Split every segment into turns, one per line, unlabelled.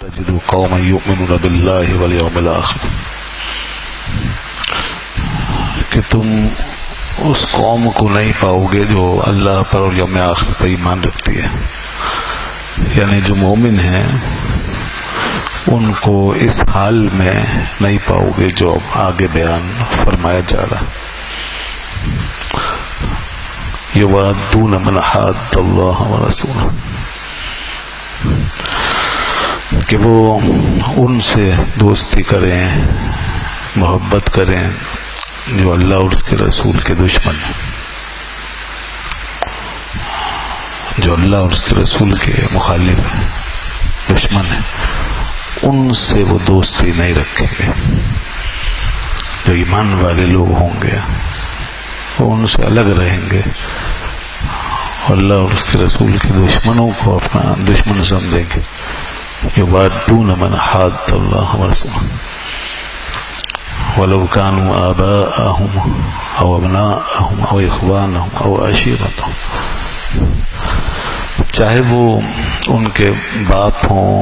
تجد قوما یؤمنون باللہ والیوم الآخر، کہ تم اس قوم کو نہیں پاؤ گے جو اللہ پر اور یوم آخر پر ایمان رکھتی ہے، یعنی جو مومن ہیں ان کو اس حال میں نہیں پاؤ گے جو آگے بیان فرمایا جا رہا۔ یوادون من حاد اللہ ورسولہ، کہ وہ ان سے دوستی کریں، محبت کریں جو اللہ اور اس کے رسول کے دشمن ہیں، جو اللہ اور اس کے رسول کے مخالف ہیں، دشمن ہیں، ان سے وہ دوستی نہیں رکھیں گے۔ جو ایمان والے لوگ ہوں گے وہ ان سے الگ رہیں گے، اللہ اور اس کے رسول کے دشمنوں کو اپنا دشمن سمجھیں گے۔ یوادون من حاد اللہ ورسولہ ولو كانوا آباءهم او ابناءهم او اخوانهم او عشیرتهم، چاہے وہ ان کے باپ ہوں،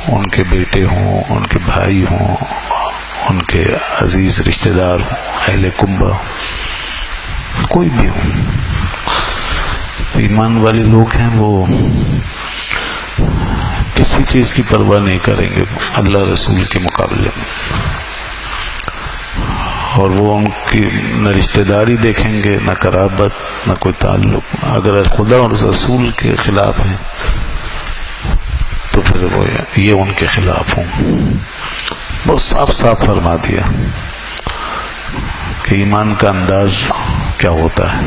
ان کے بیٹے ہوں، ان کے بھائی ہوں، ان کے عزیز رشتہ دار ہوں، اہل کنبہ، کوئی بھی ہوں۔ ایمان والے لوگ ہیں وہ کسی چیز کی پرواہ نہیں کریں گے اللہ رسول کے مقابلے میں، اور وہ ان کی نہ رشتہ داری دیکھیں گے، نہ قرابت، نہ کوئی تعلق۔ اگر خدا اور رسول کے خلاف ہیں تو پھر وہ یہ ان کے خلاف ہوں۔ بہت صاف صاف فرما دیا کہ ایمان کا انداز کیا ہوتا ہے،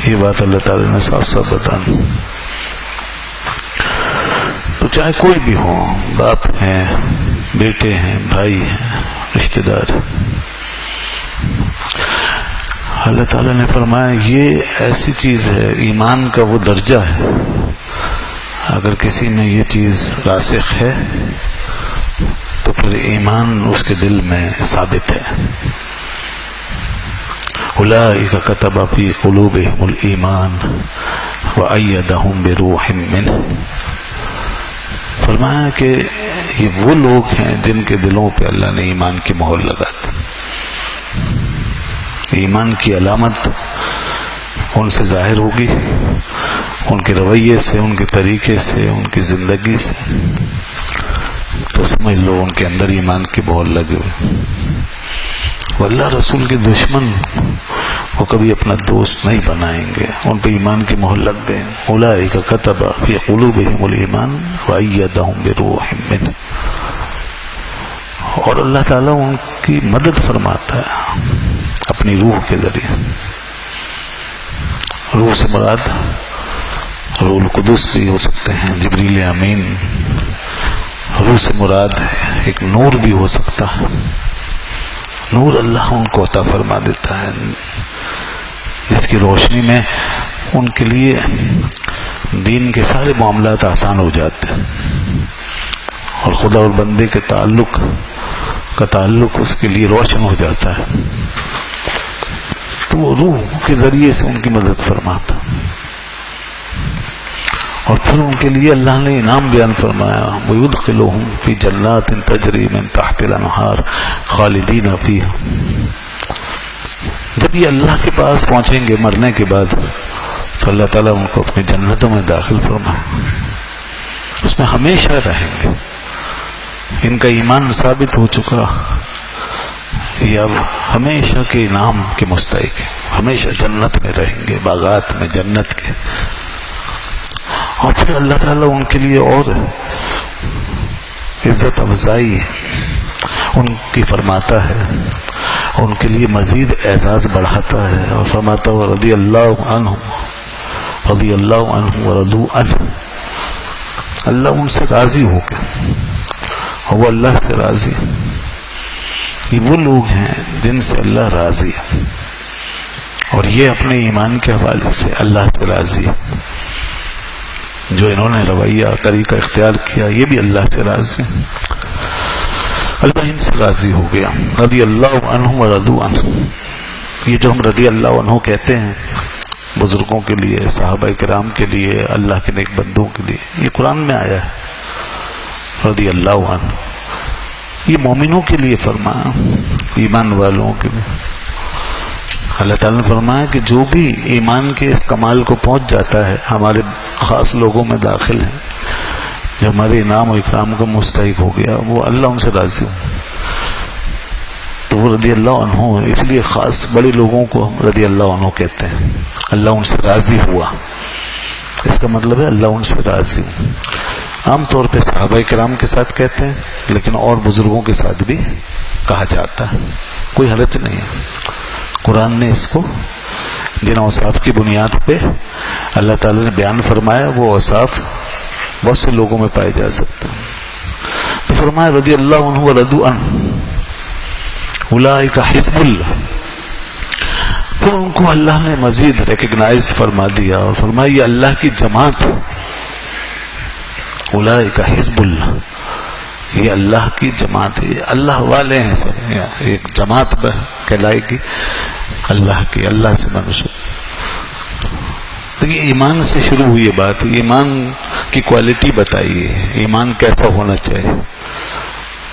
یہ بات اللہ تعالی نے صاف صاف بتا دی۔ تو چاہے کوئی بھی ہو، باپ ہیں، بیٹے ہیں، بھائی ہیں، رشتہ دار، اللہ تعالیٰ نے فرمایا یہ ایسی چیز ہے، ایمان کا وہ درجہ ہے، اگر کسی میں یہ چیز راسخ ہے تو پھر ایمان اس کے دل میں ثابت ہے۔ اولئک کتب فی قلوبہم الایمان وأیدہم بروح منہ، فرمایا کہ یہ وہ لوگ ہیں جن کے دلوں پہ اللہ نے ایمان کی مہر لگا دی۔ ایمان کی علامت ان سے ظاہر ہوگی، ان کے رویے سے، ان کے طریقے سے، ان کی زندگی سے، تو سمجھ لو ان کے اندر ایمان کی مہر لگی ہوئی۔ وہ اللہ رسول کے دشمن وہ کبھی اپنا دوست نہیں بنائیں گے، ان پہ ایمان کی مہر لگ گئے۔ اولئک کتب فی قلوبہم الایمان وأیدہم بروح منہ، اور اللہ تعالیٰ ان کی مدد فرماتا ہے اپنی روح کے ذریعے۔ روح سے مراد روح القدس بھی ہو سکتے ہیں، جبریل امین۔ روح سے مراد ایک نور بھی ہو سکتا ہے، نور اللہ ان کو عطا فرما دیتا ہے جس کی روشنی میں ان کے لیے دین کے سارے معاملات آسان ہو جاتے ہیں، اور خدا اور بندے کے تعلق اس کے لیے روشن ہو جاتا ہے، تو وہ روح کے ذریعے سے ان کی مدد فرماتا۔ اور پھر ان کے لیے اللہ نے انعام بیان فرمایا، وَيُدْخِلُهُمْ فِي جَنَّاتٍ تَجْرِي مِن تَحْتِهَا الْأَنْهَارُ خَالِدِينَ فِيهَا، جب یہ اللہ کے پاس پہنچیں گے مرنے کے بعد تو اللہ تعالیٰ ان کو اپنی جنتوں میں داخل فرمائے، اس میں ہمیشہ رہیں گے۔ ان کا ایمان ثابت ہو چکا، یہ اب ہمیشہ کے انعام کے مستحق ہے، ہمیشہ جنت میں رہیں گے، باغات میں جنت کے۔ اور پھر اللہ تعالیٰ ان کے لیے اور عزت افزائی ان کی فرماتا ہے، ان کے لیے مزید اعزاز بڑھاتا ہے، اور فرماتا ہے رضی اللہ عنہ ورضوا عنہ، اللہ ان سے راضی ہو گیا اور وہ اللہ سے راضی ہے۔ یہ وہ لوگ ہیں جن سے اللہ راضی ہے، اور یہ اپنے ایمان کے حوالے سے اللہ سے راضی ہے۔ جو انہوں نے رویہ طریقہ اختیار کیا یہ بھی اللہ سے راضی ہے، اللہ ان سے راضی ہو گیا۔ رضی اللہ عنہ ورضوا عنہ، یہ جو ہم رضی اللہ عنہ کہتے ہیں بزرگوں کے لیے، صحابہ کرام کے لیے، اللہ کے نیک بندوں کے لیے، یہ قرآن میں آیا ہے۔ رضی اللہ عنہ. یہ مومنوں کے لیے فرمایا، ایمان والوں کے لیے. اللہ تعالیٰ نے فرمایا کہ جو بھی ایمان کے اس کمال کو پہنچ جاتا ہے، ہمارے خاص لوگوں میں داخل ہیں جو ہمارے انعام و اکرام کا مستحق ہو گیا، وہ اللہ ان سے راضی ہوں. تو وہ رضی اللہ عنہ، اس لیے خاص بڑے لوگوں کو رضی اللہ عنہ کہتے ہیں. اللہ ان سے راضی ہوا، اس کا مطلب ہے اللہ ان سے راضی ہوں. عام طور پہ صحابہ کرام کے ساتھ کہتے ہیں، لیکن اور بزرگوں کے ساتھ بھی کہا جاتا ہے، کوئی حرج نہیں ہے. قرآن نے اس کو جن اوصاف کی بنیاد پہ اللہ تعالیٰ نے بیان فرمایا، وہ اوصاف بہت سے لوگوں میں پائے جا سکتے ہیں. تو فرمایا رضی اللہ عنہ ورضوا عنہ اولئک حزب اللہ. پھر ان کو اللہ نے مزید ریکگنائز فرما دیا اور فرمایا یہ اللہ کی جماعت ہے. اولئک حزب اللہ، یہ اللہ کی جماعت ہے، یہ اللہ والے ہیں سب. ایک جماعت کہلائے گی اللہ کی، اللہ سے منسوب. دیکھیے ایمان سے شروع ہوئی یہ بات، ایمان کی کوالٹی بتائیے، ایمان کیسا ہونا چاہیے،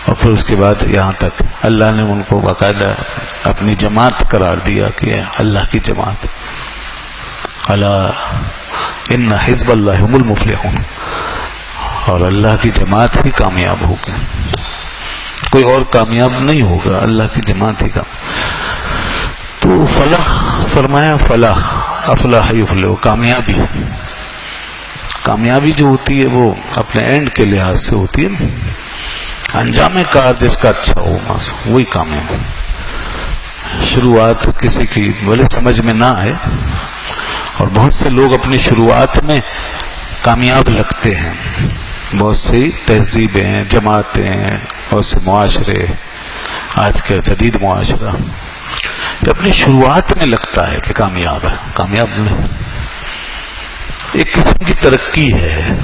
اور پھر اس کے بعد یہاں تک اللہ نے ان کو باقاعدہ اپنی جماعت قرار دیا کہ اللہ کی جماعت. الا ان حزب اللہ هم المفلحون، اور اللہ کی جماعت ہی کامیاب ہوگی، کوئی اور کامیاب نہیں ہوگا، اللہ کی جماعت ہی کامیاب. تو فلاح فرمایا، فلاح افلاح یفلح، کامیابی. کامیابی جو ہوتی ہے وہ اپنے اینڈ کے لحاظ سے ہوتی ہے، انجام کار جس کا اچھا ہو وہی کامیاب. شروعات کسی کی بھلے سمجھ میں نہ آئے، اور بہت سے لوگ اپنی شروعات میں کامیاب لگتے ہیں. بہت سی تہذیبیں، جماعتیں، بہت سے معاشرے، آج کا جدید معاشرہ یہ اپنی شروعات میں لگتا ہے کہ کامیاب ہے. کامیاب نہیں، ایک قسم کی ترقی ہے.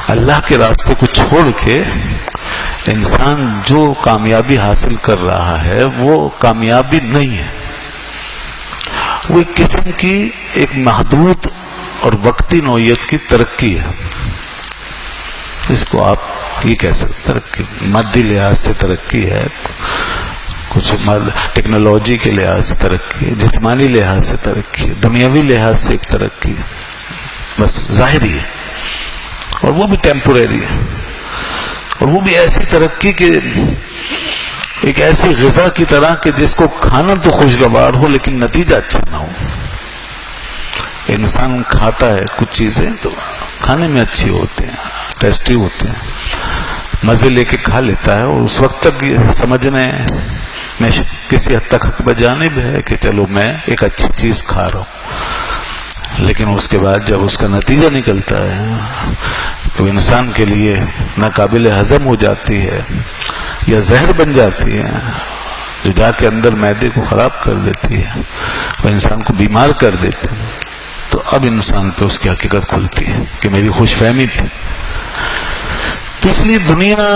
اللہ کے راستے کو چھوڑ کے انسان جو کامیابی حاصل کر رہا ہے وہ کامیابی نہیں ہے، وہ ایک قسم کی ایک محدود اور وقتی نوعیت کی ترقی ہے. اس کو آپ یہ کہہ سکتے، ترقی مادی لحاظ سے ترقی ہے، کچھ ٹیکنالوجی کے لحاظ سے ترقی ہے، جسمانی لحاظ سے ترقی ہے، دنیاوی لحاظ سے ایک ترقی ہے، بس ظاہری ہے، اور وہ بھی ٹیمپوریری ہے. اور وہ بھی ایسی ترقی کہ ایک ایسی غذا کی طرح کہ جس کو کھانا تو خوشگوار ہو لیکن نتیجہ اچھا نہ ہو. انسان کھاتا ہے کچھ چیزیں تو کھانے میں اچھی ہوتے ہیں، ٹیسٹی ہوتے ہیں، مزے لے کے کھا لیتا ہے، اور اس وقت تک سمجھنے میں کسی حد تک حق بجانب ہے کہ چلو میں ایک اچھی چیز کھا رہا ہوں. لیکن اس کے بعد جب اس کا نتیجہ نکلتا ہے تو انسان کے لیے ناقابل ہضم ہو جاتی ہے یا زہر بن جاتی ہے، جو جا کے اندر معدے کو خراب کر دیتی ہے، وہ انسان کو بیمار کر دیتے ہیں. تو اب انسان پہ اس کی حقیقت کھلتی ہے کہ میری خوش فہمی تھی. تو اس لیے دنیا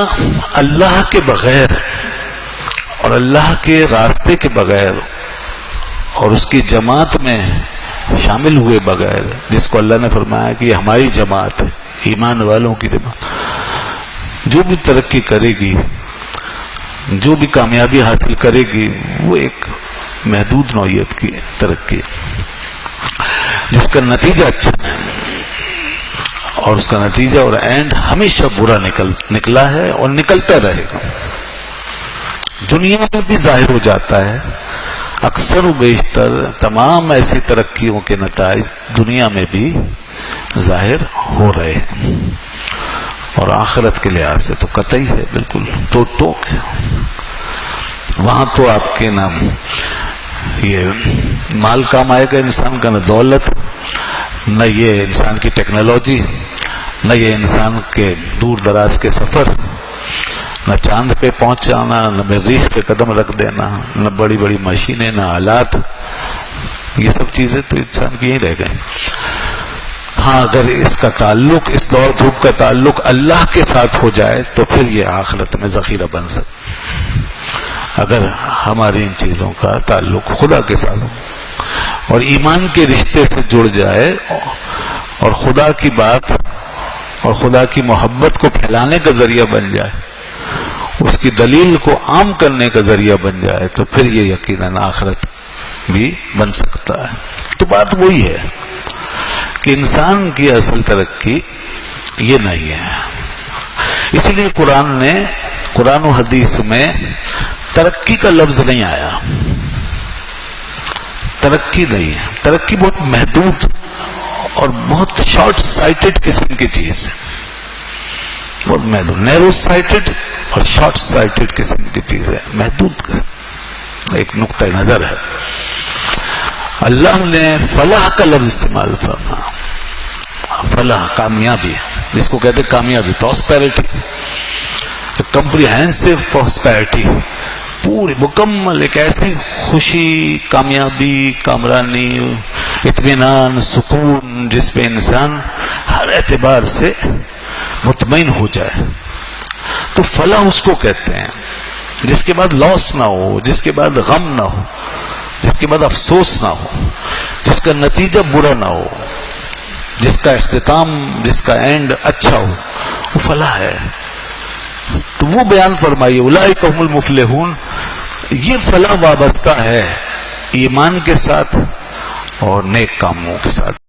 اللہ کے بغیر اور اللہ کے راستے کے بغیر اور اس کی جماعت میں شامل ہوئے بغیر، جس کو اللہ نے فرمایا کہ یہ ہماری جماعت ہے، ایمان والوں کی جماعت، جو بھی ترقی کرے گی، جو بھی کامیابی حاصل کرے گی، وہ ایک محدود نوعیت کی ترقی جس کا نتیجہ اچھا ہے، اور اس کا نتیجہ اور اینڈ ہمیشہ برا نکلا ہے اور نکلتا رہے گا. دنیا میں بھی ظاہر ہو جاتا ہے، اکثر و بیشتر تمام ایسی ترقیوں کے نتائج دنیا میں بھی ظاہر ہو رہے ہیں، اور آخرت کے لحاظ سے تو قطعی ہے، بالکل تو ٹوک ہے. وہاں تو آپ کے نام یہ مال کام آئے گا انسان کا، نہ دولت، نہ یہ انسان کی ٹیکنالوجی، نہ یہ انسان کے دور دراز کے سفر، نہ چاند پہ پہنچ جانا، نہ مریخ پہ قدم رکھ دینا، نہ بڑی بڑی مشینیں، نہ آلات. یہ سب چیزیں تو انسان کی ہی رہ گئیں. ہاں اگر اس کا تعلق، اس دوڑ دھوپ کا تعلق اللہ کے ساتھ ہو جائے تو پھر یہ آخرت میں ذخیرہ بن سکتا. اگر ہماری ان چیزوں کا تعلق خدا کے ساتھ ہو اور ایمان کے رشتے سے جڑ جائے اور خدا کی بات اور خدا کی محبت کو پھیلانے کا ذریعہ بن جائے، اس کی دلیل کو عام کرنے کا ذریعہ بن جائے، تو پھر یہ یقیناً آخرت بھی بن سکتا ہے۔ تو بات وہی ہے کہ انسان کی اصل ترقی یہ نہیں ہے۔ اسی لیے قرآن و حدیث میں ترقی کا لفظ نہیں آیا، ترقی نہیں ہے۔ ترقی بہت محدود اور بہت شارٹ سائٹڈ قسم کی چیز ہے، بہت محدود، نیرو سائٹڈ اور شارٹ سائٹڈ قسم کی چیز ہے، محدود ایک نقطہ نظر ہے۔ اللہ نے فلاح کا لفظ استعمال فرمایا، فلاح کامیابی، جس کو کہتے کامیابی، پراسپیرٹی، کمپریہنسو پراسپیرٹی، پوری مکمل ایک ایسی خوشی، کامیابی، کامرانی، اطمینان، سکون، جس پہ انسان ہر اعتبار سے مطمئن ہو جائے، تو فلاح اس کو کہتے ہیں جس کے بعد لاس نہ ہو، جس کے بعد غم نہ ہو، جس کے بعد افسوس نہ ہو، جس کا نتیجہ برا نہ ہو، جس کا اختتام، جس کا اینڈ اچھا ہو، وہ فلاح ہے۔ تو وہ بیان فرمائیے، اولئک هم المفلحون، یہ فلاح وابستہ ہے ایمان کے ساتھ اور نیک کاموں کے ساتھ۔